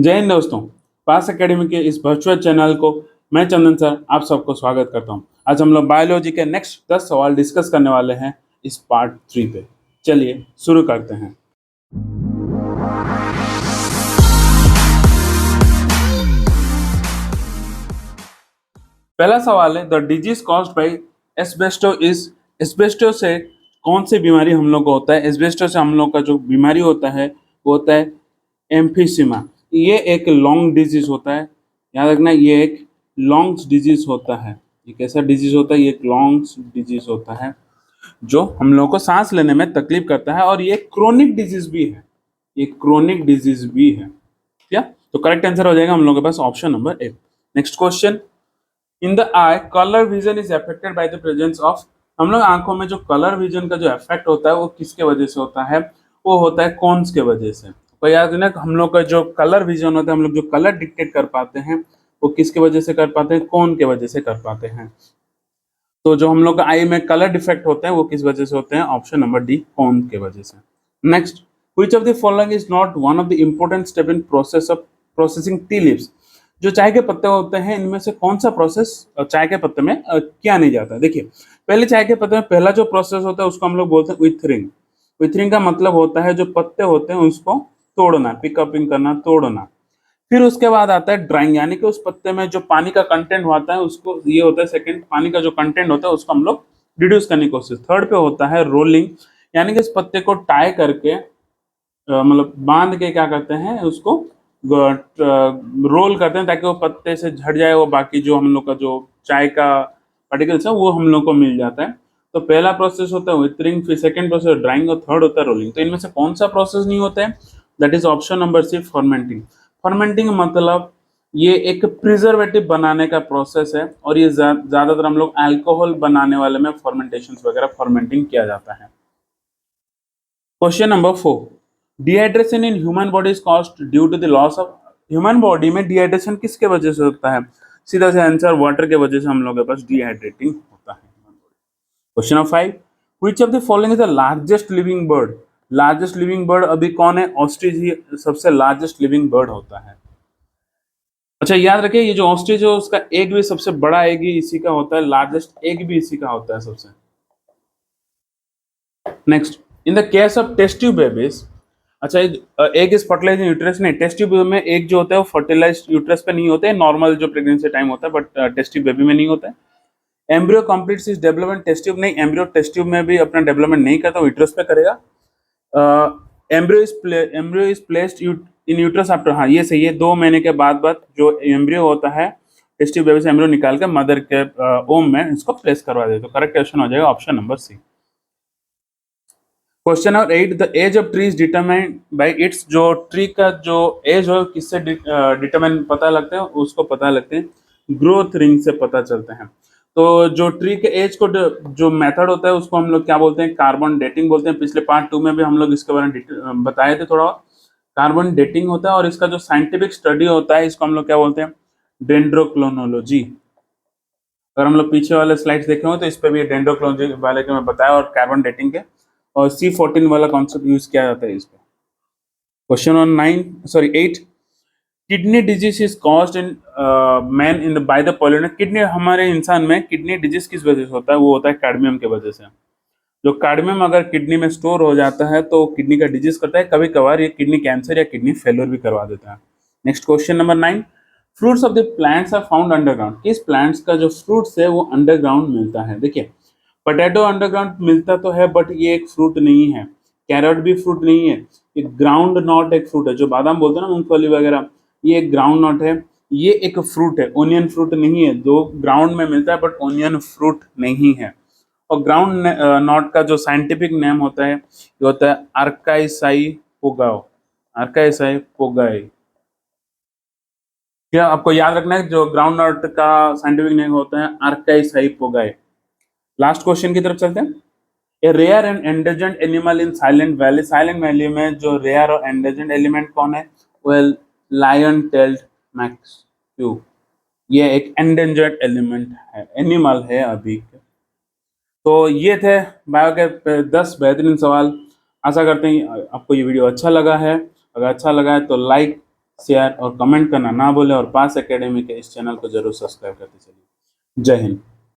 जय हिंद दोस्तों। पास एकेडमी के इस वर्चुअल चैनल को मैं चंदन सर आप सबको स्वागत करता हूं। आज हम लोग बायोलॉजी के नेक्स्ट 10 सवाल डिस्कस करने वाले हैं इस पार्ट 3 पे। चलिए शुरू करते हैं। पहला सवाल है, the disease caused by asbestos is. Asbestos से कौन सी बीमारी हम लोग को होता है? एस्बेस्टो से हम लोग का जो बीमारी होता है वो होता है एम्फीसिमा। ये एक लॉन्ग डिजीज होता है, याद रखना। ये एक लॉन्ग्स डिजीज होता है। ये कैसा डिजीज होता है? ये एक लॉन्ग्स डिजीज होता है जो हम लोगों को सांस लेने में तकलीफ करता है, और ये क्रोनिक डिजीज भी है। ये क्रोनिक डिजीज भी है। क्या? तो करेक्ट आंसर हो जाएगा हम लोगों के पास option number A. Next question, in the eye colour vision is affected by the presence of. हम लोग आंखों में जो कलर विजन का जो इफेक्ट होता है वो किसके वजह से होता है? वो होता है कॉन्स के वजह से। तो याद रखना, हम लोग का जो कलर विजन होता है, हम लोग जो कलर डिटेक्ट कर पाते हैं वो किसके वजह से कर पाते हैं? कौन के वजह से कर पाते हैं। तो जो हम लोग का आई में कलर डिफेक्ट होते हैं वो किस वजह से होते हैं? ऑप्शन नंबर डी, कौन के वजह से। Next, which of the following is not one of the important step in process of processing tea leaves. जो चाय के पत्ते होते हैं इनमें से कौन सा प्रोसेस चाय के पत्ते में किया नहीं जाता? देखिए, पहले चाय के पत्ते में पहला जो प्रोसेस होता है उसको हम लोग बोलते हैं विथरिंग। विथरिंग का मतलब होता है जो पत्ते होते हैं उसको तोड़ना, पिकअपिंग करना, तोड़ना। फिर उसके बाद आता है ड्राइंग, यानी कि उस पत्ते में जो पानी का कंटेंट होता है उसको, ये होता है सेकंड, पानी का जो कंटेंट होता है उसको हम लोग रिड्यूस करने की कोशिश। थर्ड पे होता है रोलिंग, यानी कि इस पत्ते को टाई करके मतलब बांध के क्या करते हैं, उसको रोल करते हैं ताकि वो पत्ते से झड़ जाए, वो बाकी जो हम लोग का जो चाय का पार्टिकल्स है वो हम लोग को मिल जाता है। तो पहला प्रोसेस होता है विथरिंग, फिर सेकंड प्रोसेस ड्राइंग और थर्ड होता है रोलिंग। तो इनमें से कौन सा प्रोसेस नहीं होता है? That is option number C, fermenting. Fermenting मतलब ये एक प्रिजर्वेटिव बनाने का प्रोसेस है, और ये ज्यादातर हम लोग अल्कोहल बनाने वाले में फर्मेंटेशन वगैरह फर्मेंटिंग किया जाता है। Question number 4, dehydration in human body is caused due to the loss of. Human body में डिहाइड्रेशन किसके वजह से होता है? सीधा सा आंसर, वाटर के वजह से हम लोग के पास डिहाइड्रेटिंग होता है। Question number 5, which of the following is the largest living bird. Largest living bird अभी कौन है? ऑस्ट्रिच ही सबसे लार्जेस्ट लिविंग बर्ड होता है। अच्छा, याद रखिए, ये जो ऑस्ट्रिच है उसका एग भी सबसे बड़ा एग ही इसी का होता है, लार्जेस्ट एग भी इसी का होता है सबसे। Next, in the case of test tube babies. अच्छा, egg is fertilize in uterus नहीं, टेस्ट ट्यूब में एग जो होता है वो फर्टिलाइज यूट्रस पे नहीं होता है, नॉर्मल जो प्रेगनेंसी टाइम होता है, बट टेस्ट ट्यूब बेबी में नहीं होता है। Embryo completes is development test tube नहीं, एम्ब्रियो टेस्ट ट्यूब में भी अपना डेवलपमेंट नहीं करता, यूट्रस पे करेगा। Embryo is placed in uterus after, हाँ ये सही है, 2 महीने के बाद जो एम्ब्रियो होता है टेस्ट ट्यूब बेबी से एम्ब्रियो निकाल के मदर के ओम में इसको प्लेस करवा दे। तो करेक्ट क्वेश्चन हो जाएगा option number C. Question number 8, the age of tree is determined by its. जो ट्री का जो एज हो किससे डिटरमाइन पता लगते हैं? उसको पता लगते हैं ग्रोथ रिंग से पता चलते हैं। तो जो ट्री के एज को जो मेथड होता है उसको हम लोग क्या बोलते हैं? कार्बन डेटिंग बोलते हैं। पिछले पार्ट 2 में भी हम लोग इसके बारे में बताए थे थोड़ा। कार्बन डेटिंग होता है, और इसका जो साइंटिफिक स्टडी होता है इसको हम लोग क्या बोलते हैं? डेंड्रोक्रोनोलॉजी। अगर हम लोग पीछे वाले स्लाइड्स देखे हो तो इस पे भी डेंड्रोक्रोनोलॉजी वाले के मैं बताया, और कार्बन डेटिंग के और C14 वाला कॉन्सेप्ट यूज किया जाता है इस पे। Question on 8, kidney disease is caused in man in by the pollution. Kidney, हमारे इंसान में किडनी डिजीज किस वजह से होता है? वो होता है कैडमियम के वजह से। जो कैडमियम अगर किडनी में स्टोर हो जाता है तो किडनी का डिजीज करता है, कभी कभार ये किडनी कैंसर या किडनी फेलियर भी करवा देता है। Next question number 9, fruits of the plants are found underground. किस प्लांट्स का जो फ्रूट्स है वो अंडरग्राउंड मिलता है? देखिए, पोटैटो अंडरग्राउंड मिलता तो है बट ये एक फ्रूट नहीं है। कैरेट भी फ्रूट नहीं है। ये ग्राउंड नॉट एक फ्रूट है, जो बादाम बोलते हैं ना, मूंगफली वगैरह, ये एक ग्राउंड नॉट है। ये एक फ्रूट है, ओनियन फ्रूट नहीं है। दो ग्राउंड में मिलता है बट ओनियन फ्रूट नहीं है। और ग्राउंड नॉट का जो साइंटिफिक नेम होता है ये होता है अर्काइसाई पोगाओ। अर्काइसाई पोगाई। क्या आपको याद रखना है? जो ग्राउंड नट का साइंटिफिक नेम होता है अर्काइसाई पोगाई। लास्ट क्वेश्चन की तरफ चलते हैं। A rare and endangered animal in Silent Valley. Silent Valley में जो रेयर और एंडेंजर्ड एलिमेंट कौन है? Well, lion tailed macaque. ये एक एंडेंजर्ड एलिमेंट है, एनिमल है अभी। तो ये थे बायो के 10 बेहतरीन सवाल। आशा करते हैं आपको ये वीडियो अच्छा लगा है। अगर अच्छा लगा है तो लाइक, शेयर और कमेंट करना ना भूलें और पास एकेडमी के इस चैनल को जरूर सब्सक्राइब करते चलिए। जय हिंद।